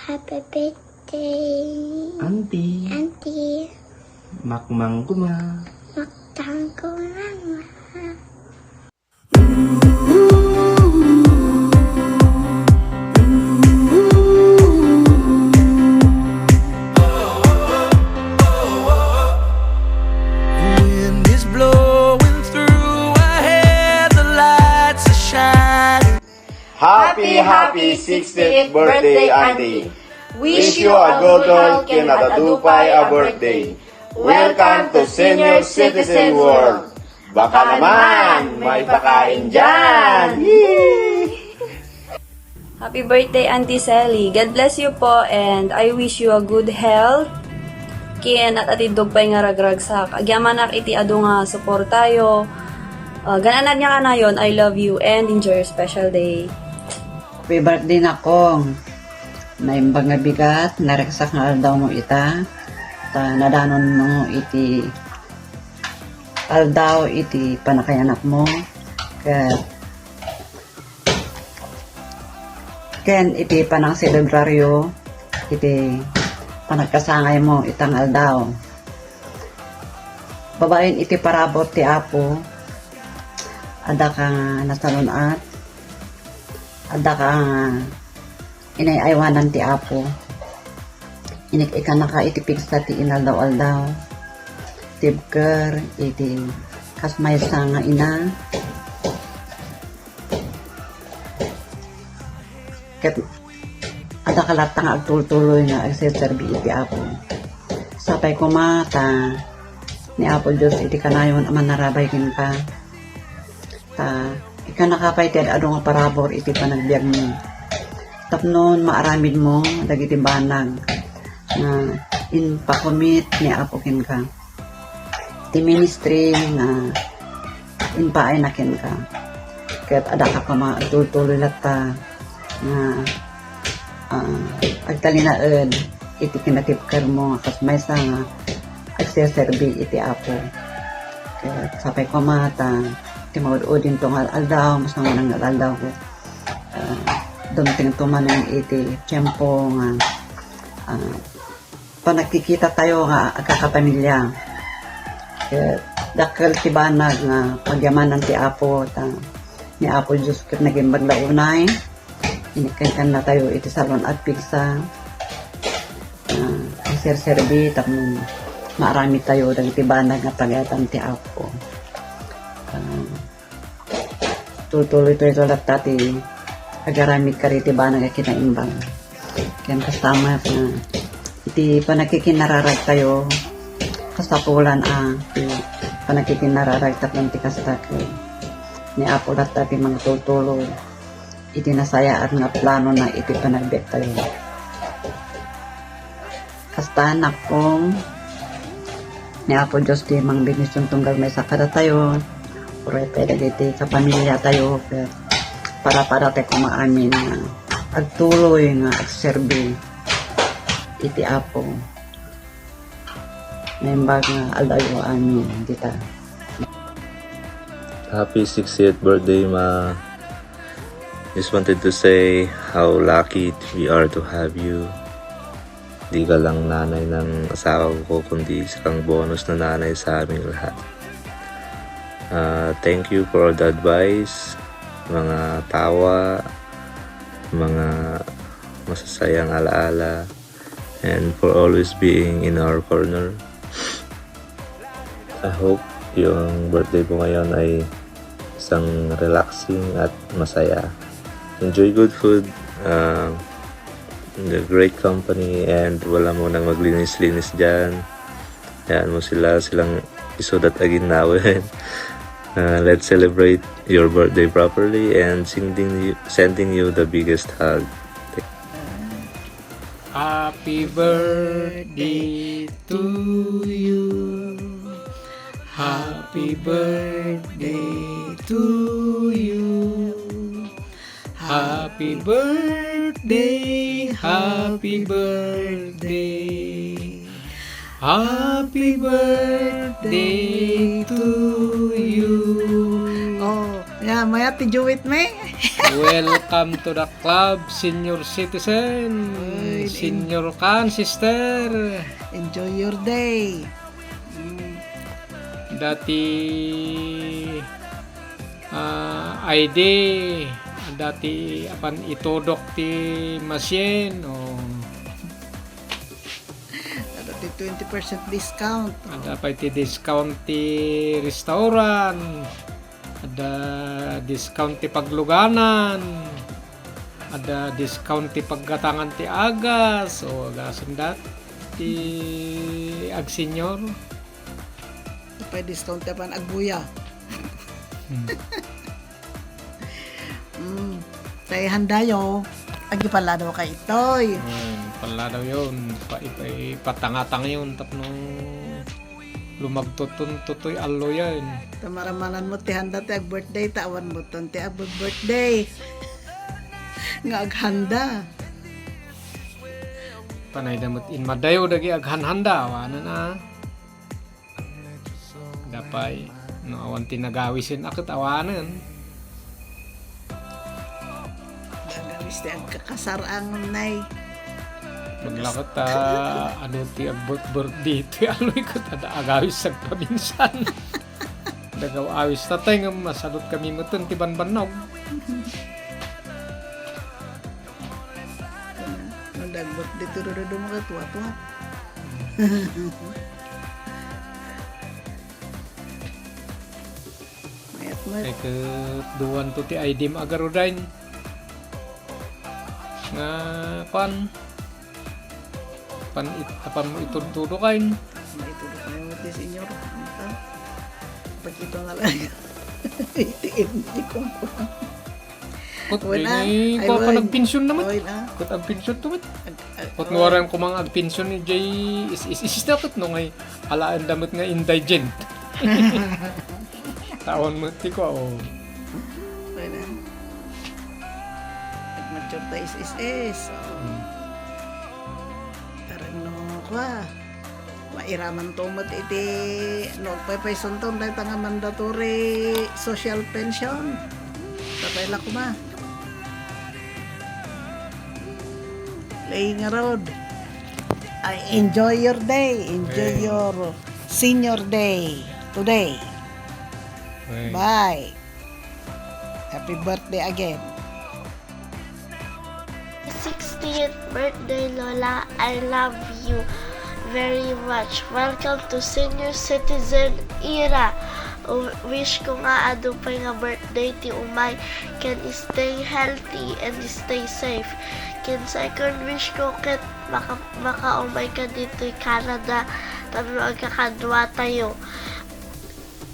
Happy birthday, Auntie, Auntie. makmang kuma. Magtang ko lang. Wind is blowing through our hair, the lights are shining. Happy 60th birthday, Auntie. Wish you a good health and adupay a birthday. Welcome to Senior Citizen World. Baka naman, may pakain dyan. Happy birthday, Auntie Sally. God bless you po and I wish you a good health. Kian at atidog pa'y nga ragragsak. Agyamanak iti ado nga support tayo. Gananan niya ka na yun. I love you and enjoy your special day. Happy birthday na kong. Naimbang nga bigat, nareksak nga aldaw mo ita. Nadanon mo iti aldaw iti panakayanak mo. Ken iti panang selebraryo iti panagkasangay mo itang aldaw. Babayin iti parabot ti Apo. Ada ka nga nasalunat. Ada ka nga inayaywanan ti Apo. Ikan naka itipig sa ti inaldaw-aldaw. Tibker, iti kasmay sa nga ina. Ket, ada kalatang agtultuloy nga agseserbi iti Apo. Sapay kumata, ni Apo Diyos iti kanayon aman narabay kin ka. Ikan nakapay ti ado nga parabor iti panagbiag mo. Tapnon maaramid mo, dagiti banag. Na inpakomit ni Apo kin ka. Ti ministry nga inpaay na kin ka. Kaya't ada ka pa maagtultuloy lata nga agtalinaed iti kinatipker mo kas may sa nga agseserbi iti Apo. Kaya't sapay ko mata ti maududin tong aldaw mas naman ang aldaw ko. Dumating tumanong iti tiyempo nga panagkikita tayo nga agkakapamilya. Dakal ti banag nga pagyamanan ti Apo ni Apo Diyos ket naging maglaunay. Inikan na tayo iti salon at pigsa. Serserbi tapno marami tayo dagiti banag nga pagayatan ti Apo. Tuloy tayo tati agaramit ka riti banag nga kinaimbang. Kaya kasama na iti panakikinararag tayo kasapulan iti panakikinararag tapang ti kastak ni Apo lat ati mga tutuloy iti nasayaan nga plano na iti panagbiag tayo. Kastanak kong ni Apo Diyos ti mang binisyon tunggal may sakada tayo uray pwede iti kapamilya tayo para tayo kumaamin nga agtuloy nga agserbi iti Apo. Naimbag nga aldayo amin kita. Happy 60th birthday, Ma. Just wanted to say how lucky we are to have you. Di ka lang nanay ng asawa ko, kundi isa kang bonus na nanay sa aming lahat. Thank you for all the advice, mga tawa, mga masasayang alaala, and for always being in our corner. I hope yung birthday ko ngayon ay isang relaxing at masaya. Enjoy good food, the great company, and wala mo nang maglinis-linis dyan. Hayaan mo silang isudat agin nawin. Let's celebrate your birthday properly and sending you the biggest hug. Happy birthday to you. Happy birthday to you. Happy birthday, happy birthday. Happy birthday to you. Oh, yeah, maya ti Jewit me. Welcome to the club, Senior Citizen. senior kan, sister. Enjoy your day. Dati ID, dati apan itodok ti machine o Ada 20% discount. ada pa ti discount ti restaurant, ada discount ti pagluganan, ada discount ti paggatangan ti agas o agasan ti ag senior. Pay discount yapan agbuya. Tay handayo. Agi pala daw kay itoy. Pala daw yun, patangatang yun, tapno lumagtutun tutoy alo yan. Tamaramanan mo ti handa ti ag birthday, tawan mo ton ti ag birthday. Nga aghanda. Panay damot in madayo dagi aghanhanda, wana na. Dapay, no awan tinagawisin akit awanan. Gagawis ti ag kakasarang nay. Maglakot ano ti abot birthday ti aloy ko tada agawis sa probinsyan. Dagaw awis tatay nga masalot kami mutun ti banbanog. Nagdagbot dito rin mga tuwa-tuwa. Mayat mo. Ay duwan to ti IDM agarodain. Nga pan mo itudtudo kain. Maitulog na yung ti senyor. Pagkito nga lang. Itiim di ko. Kot Wala. ni Ay, ko pa wala. nagpensyon naman. Oy na. Kot ang pensyon to mit. Kot ngawaran ko mga agpensyon ni Jay is dapat no ngay alaan damit nga indigent. Tawon mo ti ko oh. Oy na. Nagmature ta is. Tarang no kwa. Mairaman to mat iti no pay sontong dahil tanga mandatory social pension. Tapay la kuma. Lay nga road. I enjoy your day. Enjoy Okay. your senior day today. Okay. Bye. Happy birthday again. 60th birthday, Lola. I love you very much. Welcome to senior citizen era. Wish ko nga adupay nga birthday ti umay can stay healthy and stay safe. Kin second wish ko ket makaumay ka dito Canada tanong agkakadwa tayo.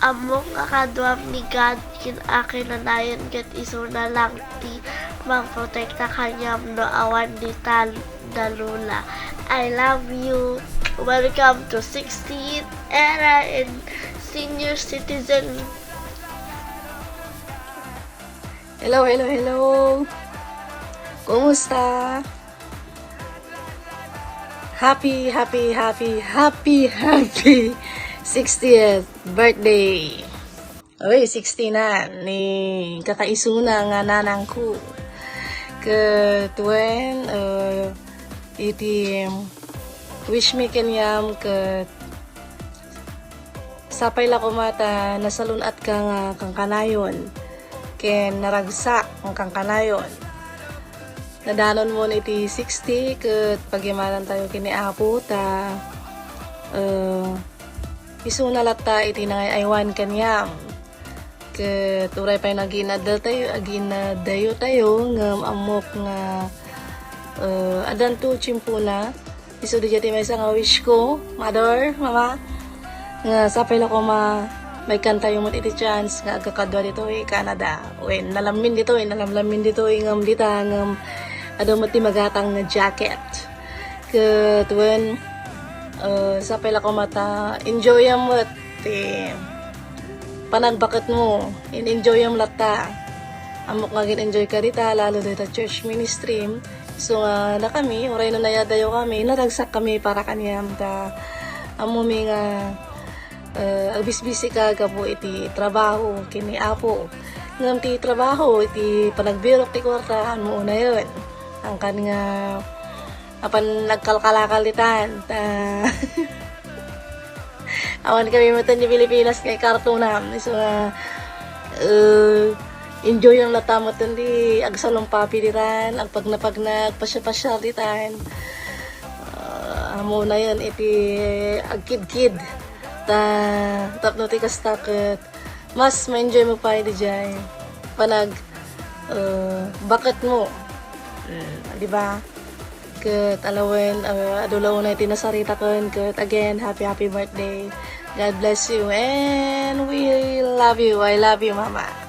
Among akadwam ni God kin akin na nayon ket iso na lang ti mangprotekta kanyam no awan di dalula. I love you. Welcome to 60th era and senior citizen. Hello. Kumusta? Happy 60th birthday. Oy, 60 na ni kakaisuna nga nanang ko. Tuen iti wish me kanyam sapay la ko mata nasalunat kang kanayon ken naragsak ang kang kanayon nadanon mo iti 60 ket pagimanan tayo kini apo ta isuna latta iti nangayaywan kanyam ket uray pay naginadal tayo aginadayo tayo ngem amok nga adan to chimpuna iso di jati may isang wish ko mother mama nga sapay la ko may kanta yung iti chance nga agkakadwa dito Canada. Wen nalamin dito ngam dita ngam ado mati magatang nga jacket. Ket wen sapay la ko mata enjoy am ti panagbakat mo. Enjoy am lata. Amok nga enjoy ka dita lalo dito church ministry. So na kami oray no nayadayo kami naragsak kami para kaniyam ta amumi nga agbisbisi ka po iti trabaho kini apo ngam ti trabaho iti panagbirok ti kwarta mo una yun ang kan nga apan nagkalkalakalitan. Awan kami matan yung Pilipinas kay kartunam. So, enjoy ang latamot di agsalong papi diran, ang pag nagpasya-pasya ditan. Amo na yun, iti agkid-kid. Tapno ti kastakot. Mas ma-enjoy mo pa di dyan. Panag, bakit mo? Di ba? Kat alawen, adulaw na itinasarita ko. Kat again, happy birthday. God bless you and we love you. I love you, Mama.